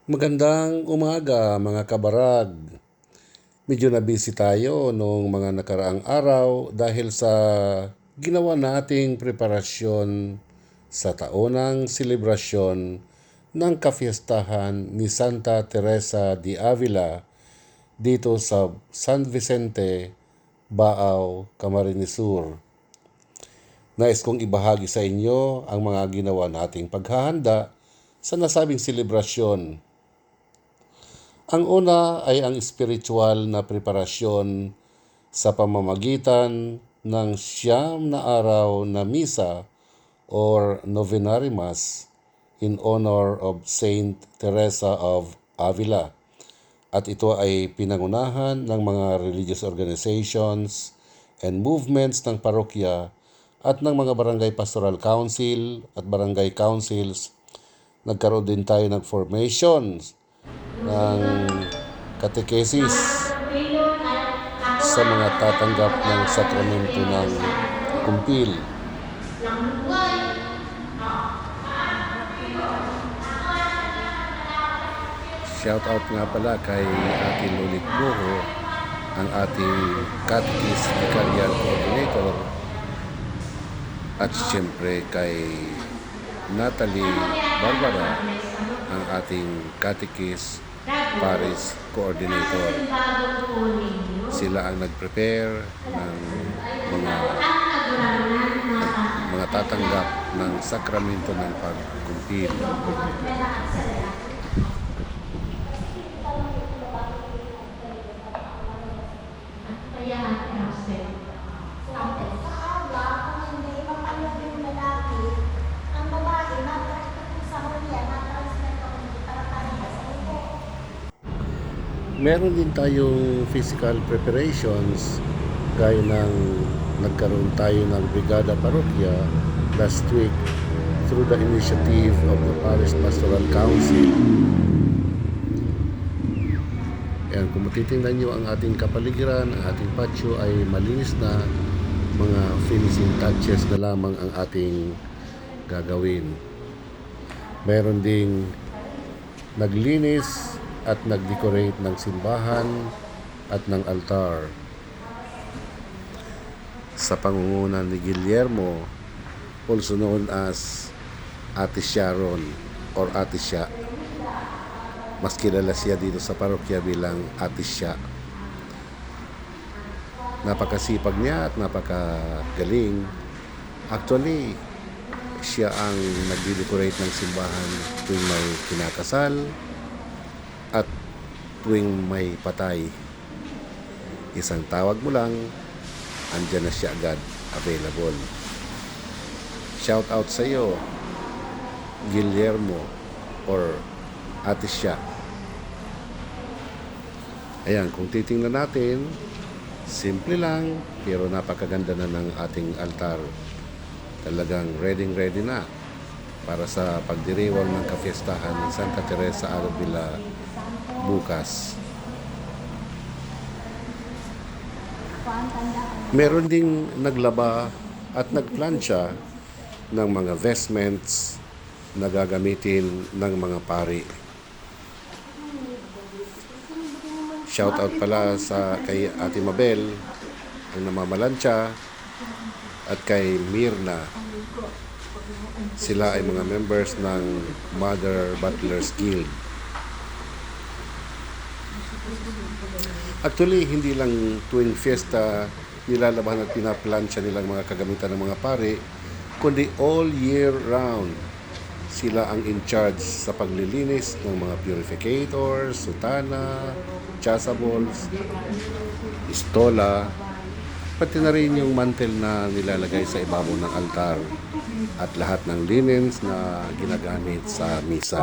Magandang umaga mga kabarag. Medyo na-busy tayo noong mga nakaraang araw dahil sa ginawa nating preparasyon sa taonang selebrasyon ng kafiestahan ni Santa Teresa de Avila dito sa San Vicente, Baaw, Camarines Sur. Nais kong ibahagi sa inyo ang mga ginawa nating paghahanda sa nasabing selebrasyon. Ang una ay ang spiritual na preparasyon sa pamamagitan ng 9 na araw na misa or Novenary Mass in honor of Saint Teresa of Avila. At ito ay pinangunahan ng mga religious organizations and movements ng parokya at ng mga barangay pastoral council at barangay councils. Nagkaroon din tayo ng formations ng catechesis sa mga tatanggap ng sakramento ng kumpil. Shout out nga pala kay ating Lulit Buho, ang ating catechist vicarial coordinator, at siyempre kay Natalie Barbara, ang ating catechist Paris Coordinator. Sila ang nag-prepare ng mga tatanggap ng sakramento ng pagkumpil. Meron din tayong physical preparations gaya ng nagkaroon tayo ng Brigada Parokya last week through the initiative of the Parish Pastoral Council. Ayan, kung matitingnan nyo ang ating kapaligiran, ang ating patio ay malinis na, mga finishing touches na lamang ang ating gagawin. Meron ding naglinis at nag-decorate ng simbahan at ng altar. Sa pangunguna ni Guillermo, also known as Ate Sharon or Ate Sha. Mas kilala siya dito sa parokya bilang Ate Sha. Napakasipag niya at napakagaling. Actually, siya ang nag-decorate ng simbahan tuwing may kinakasal at tuwing may patay. Isang tawag mo lang, andyan na siya agad, available. Shout out sa iyo, Guillermo or Ate Sha. Ayan, kung titingnan natin, simple lang pero napakaganda na ng ating altar. Talagang ready na para sa pagdiriwang ng kafiestahan ng Santa Teresa Avila bukas. Meron ding naglaba at nagplansya ng mga vestments na gagamitin ng mga pari. Shout out pala kay Ate Mabel, ang namamalansya, at kay Mirna. Sila ay mga members ng Mother Butlers Guild. Actually, hindi lang tuwing fiesta nilalabahan at pinaplansya nilang mga kagamitan ng mga pari, kundi all year round. Sila ang in charge sa paglilinis ng mga purificators, sutana, chasables, istola, pati na rin yung mantel na nilalagay sa ibabaw ng altar at lahat ng linens na ginagamit sa misa.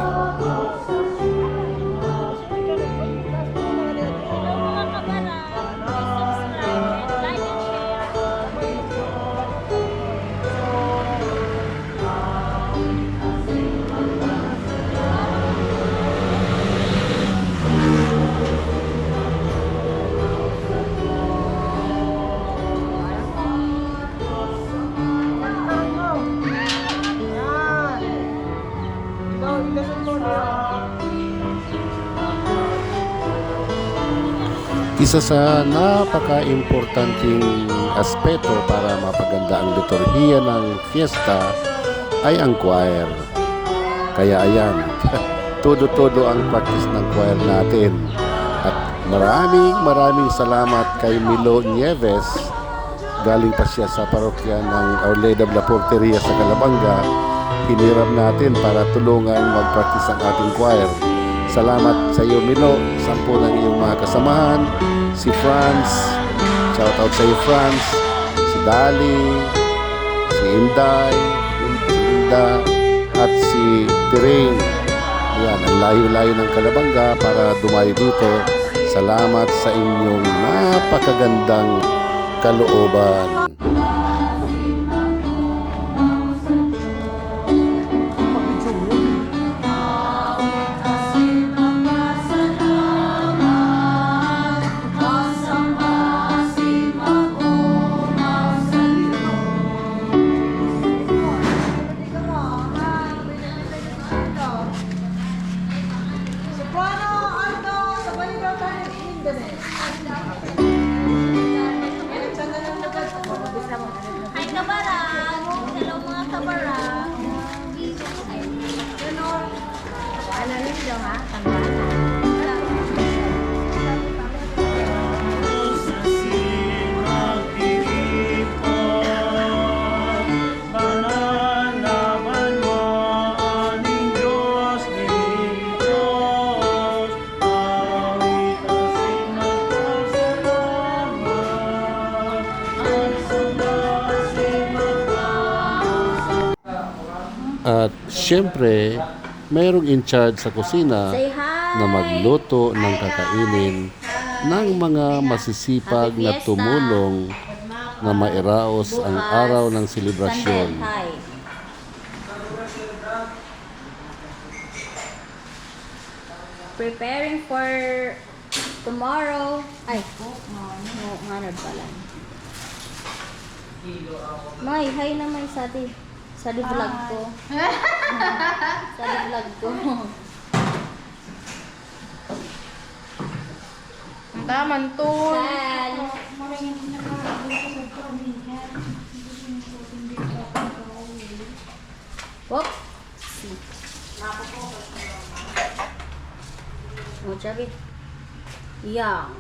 Isa sa napaka-importanting aspeto para mapaganda ang liturhiya ng fiesta ay ang choir. Kaya ayan, todo-todo ang practice ng choir natin. At maraming salamat kay Milo Nieves. Galing pa siya sa parokya ng Our Lady of la Porteria sa Calabanga. Hiniram natin para tulungan mag-practice ang ating choir. Salamat sa iyo, Milo. 10 ng iyong mga kasamahan. Si Franz, shoutout sa iyo, Franz. Si Dali, si Inday, si Linda, at si Tirain. Ayan, ang layo-layo ng Calabanga para dumayo dito. Salamat sa inyong napakagandang kalooban. Hi, kabarang! Hello mga kabarang! Ano rin daw ha? At syempre, mayroong in charge sa kusina Say hi! na magluto ng kakainin ng mga masisipag na tumulong na mairaos ang araw ng selebrasyon. Hi! Preparing for tomorrow. Ay, manod pala. May, hi naman sa di vlog ko. Sa di vlog ko. Ang taman to. Sal. Whoop. Oh, Chabit. Yang.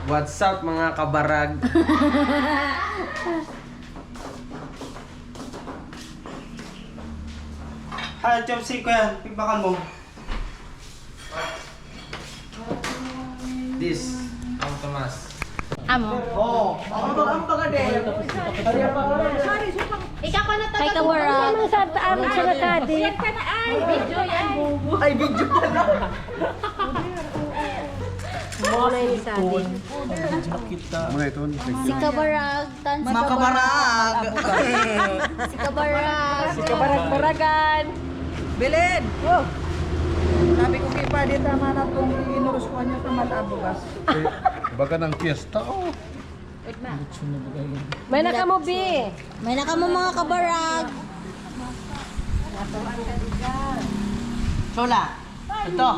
What's up mga kabarag? Hi, Chelsea ko yan. Pigbakan mo. This, ang Tomas. Amo. Oo. Ang baga din. Ikaw ka na taga. Hi, Kabarang. Video yan. Ay, video ka na. Si Kabarag. Mga kabarag. Si Kabarag. Kabarag-baragan. Bilin! Oh. Sabi ko kay Padi, tama na itong inurus ko niya sa malabugas. Baga ng fiesta, oh. May nakamo, B! May nakamo mga Kabarag. Sola. Ito.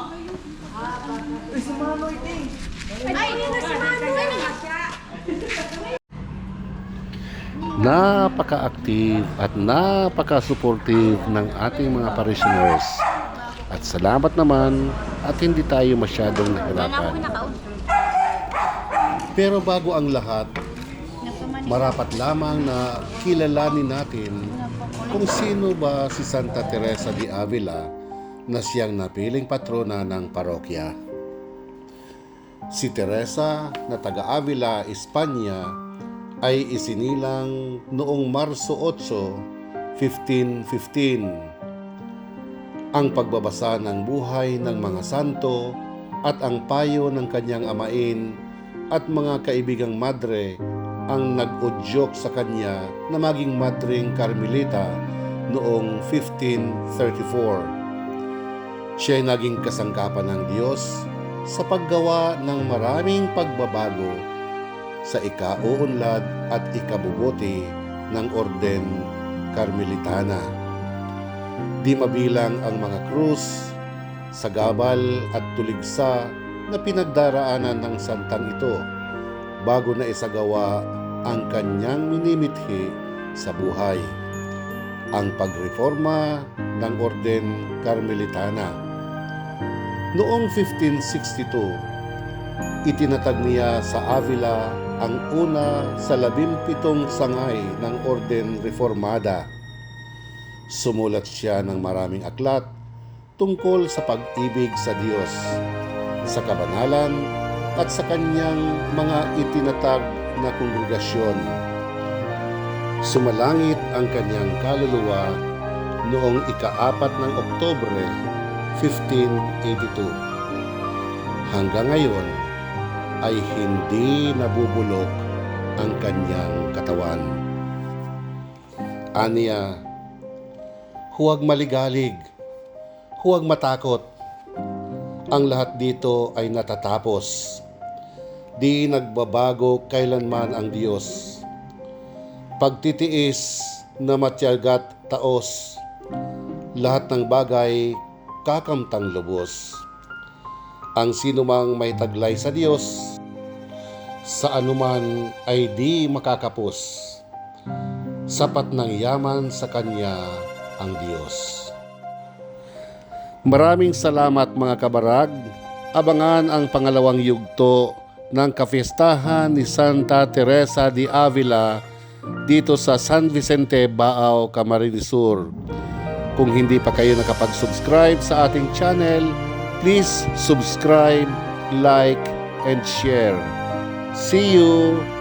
Napaka-active at napaka-supportive ng ating mga parishioners. At salamat naman at hindi tayo masyadong nahirapan. Pero bago ang lahat, marapat lamang na kilalanin natin kung sino ba si Santa Teresa de Avila na siyang napiling patrona ng parokya. Si Teresa na taga Avila, Espanya ay isinilang noong Marso 8, 1515. Ang pagbabasa ng buhay ng mga santo at ang payo ng kanyang amain at mga kaibigang madre ang nag-udyok sa kanya na maging madring Carmelita noong 1534. Siya ay naging kasangkapan ng Diyos sa paggawa ng maraming pagbabago sa ikauunlad at ikabubuti ng Orden Carmelitana. Di mabilang ang mga krus, sagabal at tuligsa na pinagdaraanan ng santang ito bago na isagawa ang kanyang minimithi sa buhay, ang pagreforma ng Orden Carmelitana. Noong 1562, itinatag niya sa Avila ang una sa 17 sangay ng Orden Reformada. Sumulat siya ng maraming aklat tungkol sa pag-ibig sa Diyos, sa kabanalan at sa kanyang mga itinatag na kongregasyon. Sumalangit ang kanyang kaluluwa noong ika-4 ng Oktubre 1582. Hanggang ngayon ay hindi nabubulok ang kanyang katawan. Aniya, huwag maligalig, huwag matakot. Ang lahat dito ay natatapos. Di nagbabago kailanman ang Diyos. Pagtitiis na matyagat taos, lahat ng bagay kakamtang lubos. Ang sinumang may taglay sa Diyos, sa anuman ay di makakapos. Sapat ng yaman sa Kanya ang Diyos. Maraming salamat mga kabarag. Abangan ang pangalawang yugto ng kapistahan ni Santa Teresa de Avila dito sa San Vicente, Baao, Camarines Sur. Kung hindi pa kayo nakapag-subscribe sa ating channel, please subscribe, like, and share. See you!